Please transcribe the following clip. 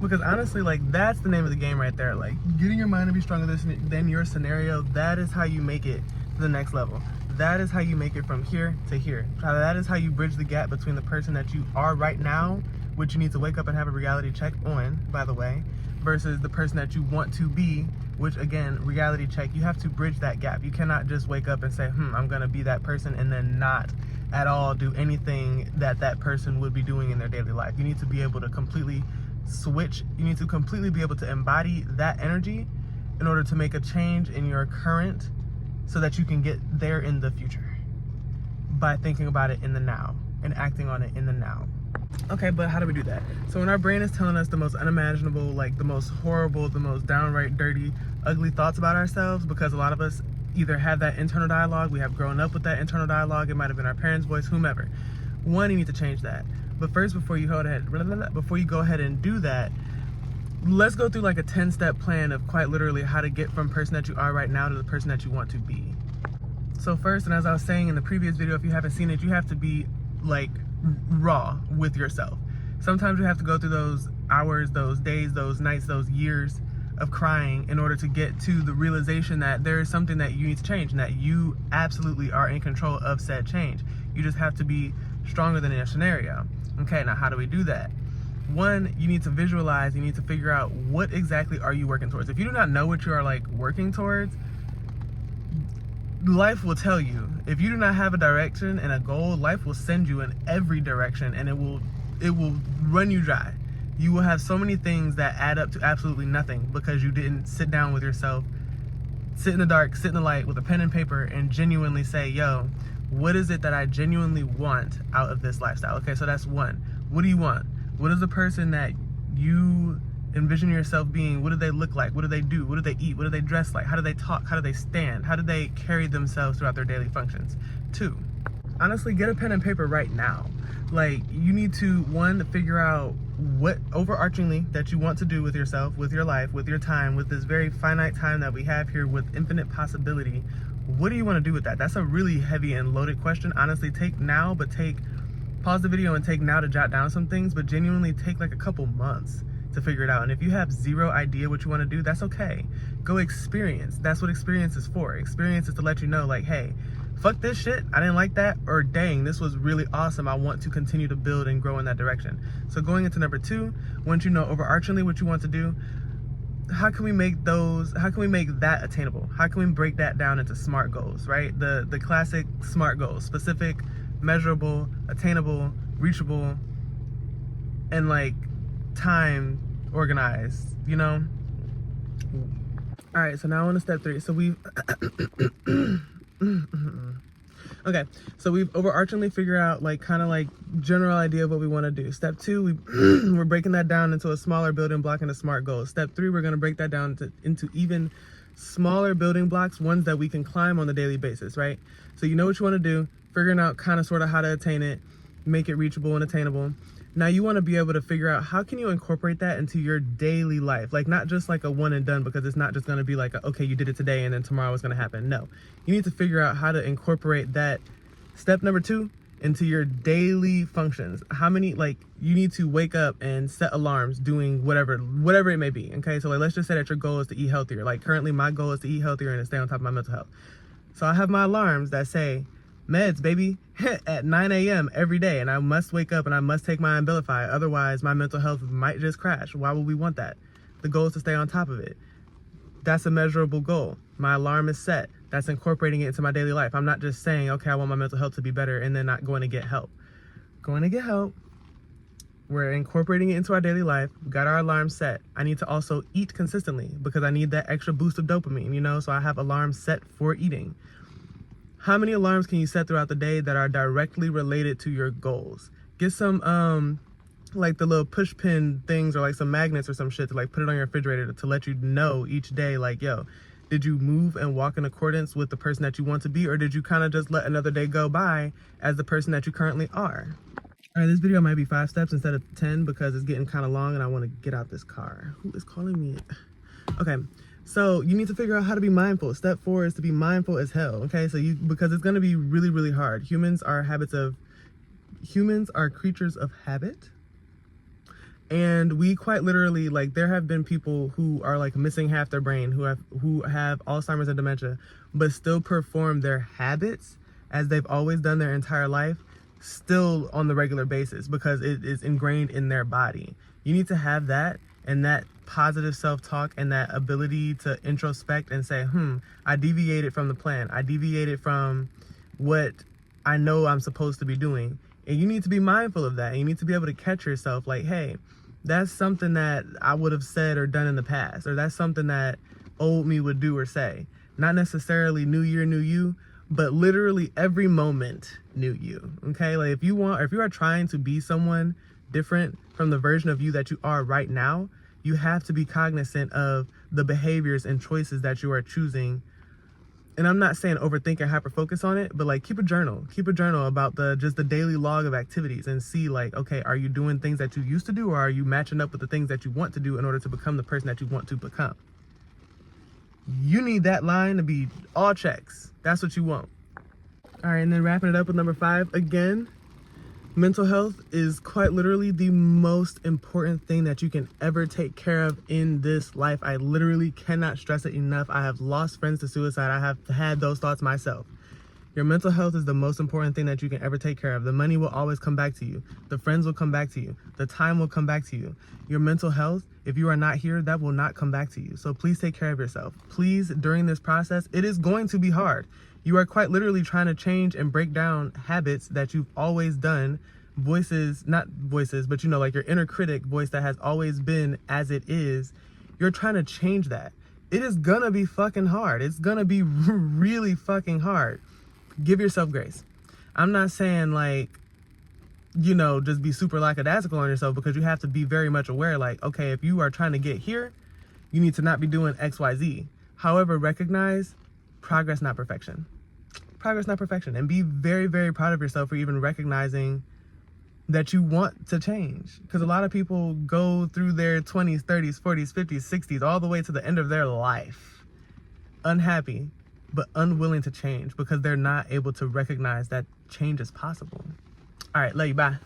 Because honestly, like, that's the name of the game right there. Like, getting your mind to be stronger than your scenario, that is how you make it to the next level. That is how you make it from here to here. That is how you bridge the gap between the person that you are right now, which you need to wake up and have a reality check on, by the way, versus the person that you want to be, which, again, reality check. You have to bridge that gap. You cannot just wake up and say, I'm gonna be that person, and then not at all do anything that that person would be doing in their daily life. You need to be able to completely switch. You need to completely be able to embody that energy in order to make a change in your current, so that you can get there in the future by thinking about it in the now and acting on it in the now. Okay, but how do we do that? So when our brain is telling us the most unimaginable, like the most horrible, the most downright dirty, ugly thoughts about ourselves, because a lot of us either have that internal dialogue, we have grown up with that internal dialogue, it might have been our parents' voice, whomever. One, you need to change that. But first, before you go ahead and do that, let's go through like a 10-step plan of quite literally how to get from person that you are right now to the person that you want to be. So first, and as I was saying in the previous video, if you haven't seen it, you have to be like raw with yourself. Sometimes you have to go through those hours, those days, those nights, those years of crying in order to get to the realization that there is something that you need to change and that you absolutely are in control of said change. You just have to be stronger than your scenario. Okay, now how do we do that? One, you need to visualize, you need to figure out what exactly are you working towards. If you do not know what you are like working towards, life will tell you. If you do not have a direction and a goal, life will send you in every direction, and it will run you dry. You will have so many things that add up to absolutely nothing because you didn't sit down with yourself, sit in the dark, sit in the light with a pen and paper, and genuinely say, yo, what is it that I genuinely want out of this lifestyle? Okay, so that's one. What do you want? What is the person that you envision yourself being? What do they look like? What do they do? What do they eat? What do they dress like? How do they talk? How do they stand? How do they carry themselves throughout their daily functions? Two, honestly, get a pen and paper right now. Like, you need to, one, figure out what overarchingly that you want to do with yourself, with your life, with your time, with this very finite time that we have here with infinite possibility. What do you want to do with that? That's a really heavy and loaded question. Honestly, pause the video and take now to jot down some things, but genuinely take like a couple months to figure it out. And if you have zero idea what you want to do, that's okay. Go experience. That's what experience is for. Experience is to let you know, like, hey, fuck this shit, I didn't like that, or dang, this was really awesome, I want to continue to build and grow in that direction. So going into number two, once you know overarchingly what you want to do, how can we make that attainable? How can we break that down into SMART goals, right? The classic SMART goals: specific, measurable, attainable, reachable, and like time organized, you know? All right, so now on to step three. So we've okay, so we've overarchingly figured out like kind of like general idea of what we want to do. Step two, we're breaking that down into a smaller building block and a SMART goal. Step three, we're going to break that down into even smaller building blocks, ones that we can climb on a daily basis, right? So you know what you want to do, figuring out kind of sort of how to attain it, make it reachable and attainable. Now you want to be able to figure out how can you incorporate that into your daily life, like not just like a one and done, because it's not just going to be like, okay, you did it today and then tomorrow it's going to happen. No, you need to figure out how to incorporate that step number two into your daily functions. How many, like, you need to wake up and set alarms doing whatever it may be. Okay, so like, let's just say that your goal is to eat healthier. Like currently my goal is to eat healthier and to stay on top of my mental health. So I have my alarms that say meds, baby, at 9 a.m. every day, and I must wake up and I must take my Abilify, otherwise my mental health might just crash. Why would we want that? The goal is to stay on top of it. That's a measurable goal. My alarm is set. That's incorporating it into my daily life. I'm not just saying, okay, I want my mental health to be better and then not going to get help. Going to get help. We're incorporating it into our daily life. We got our alarm set. I need to also eat consistently because I need that extra boost of dopamine, you know? So I have alarms set for eating. How many alarms can you set throughout the day that are directly related to your goals? Get some, like the little push pin things or like some magnets or some shit to like put it on your refrigerator to let you know each day, like, yo, did you move and walk in accordance with the person that you want to be, or did you kind of just let another day go by as the person that you currently are? All right, this video might be 5 steps instead of 10 because it's getting kind of long and I want to get out this car. Who is calling me? Okay. So you need to figure out how to be mindful. Step 4 is to be mindful as hell. Okay, so because it's going to be really, really hard. Humans are creatures of habit. And we quite literally, like, there have been people who are like missing half their brain, who have Alzheimer's and dementia, but still perform their habits as they've always done their entire life, still on the regular basis, because it is ingrained in their body. You need to have that, and that positive self-talk, and that ability to introspect and say, I deviated from the plan. I deviated from what I know I'm supposed to be doing. And you need to be mindful of that. And you need to be able to catch yourself like, hey, that's something that I would have said or done in the past, or that's something that old me would do or say. Not necessarily new year, new you, but literally every moment new you. Okay? Like if you are trying to be someone different from the version of you that you are right now, you have to be cognizant of the behaviors and choices that you are choosing. And I'm not saying overthink and hyper focus on it, but like keep a journal about just the daily log of activities, and see like, okay, are you doing things that you used to do, or are you matching up with the things that you want to do in order to become the person that you want to become? You need that line to be all checks. That's what you want. All right, and then wrapping it up with number 5 again. Mental health is quite literally the most important thing that you can ever take care of in this life. I literally cannot stress it enough. I have lost friends to suicide. I have had those thoughts myself. Your mental health is the most important thing that you can ever take care of. The money will always come back to you. The friends will come back to you. The time will come back to you. Your mental health, if you are not here, that will not come back to you. So please take care of yourself. Please, during this process, it is going to be hard. You are quite literally trying to change and break down habits that you've always done. Not voices, but like your inner critic voice that has always been as it is. You're trying to change that. It is gonna be fucking hard. It's gonna be really fucking hard. Give yourself grace. I'm not saying like, just be super lackadaisical on yourself, because you have to be very much aware, like, okay, if you are trying to get here, you need to not be doing X, Y, Z. However, recognize progress, not perfection. Progress, not perfection. And be very, very proud of yourself for even recognizing that you want to change. Because a lot of people go through their 20s, 30s, 40s, 50s, 60s, all the way to the end of their life, unhappy, but unwilling to change, because they're not able to recognize that change is possible. All right, love you, bye.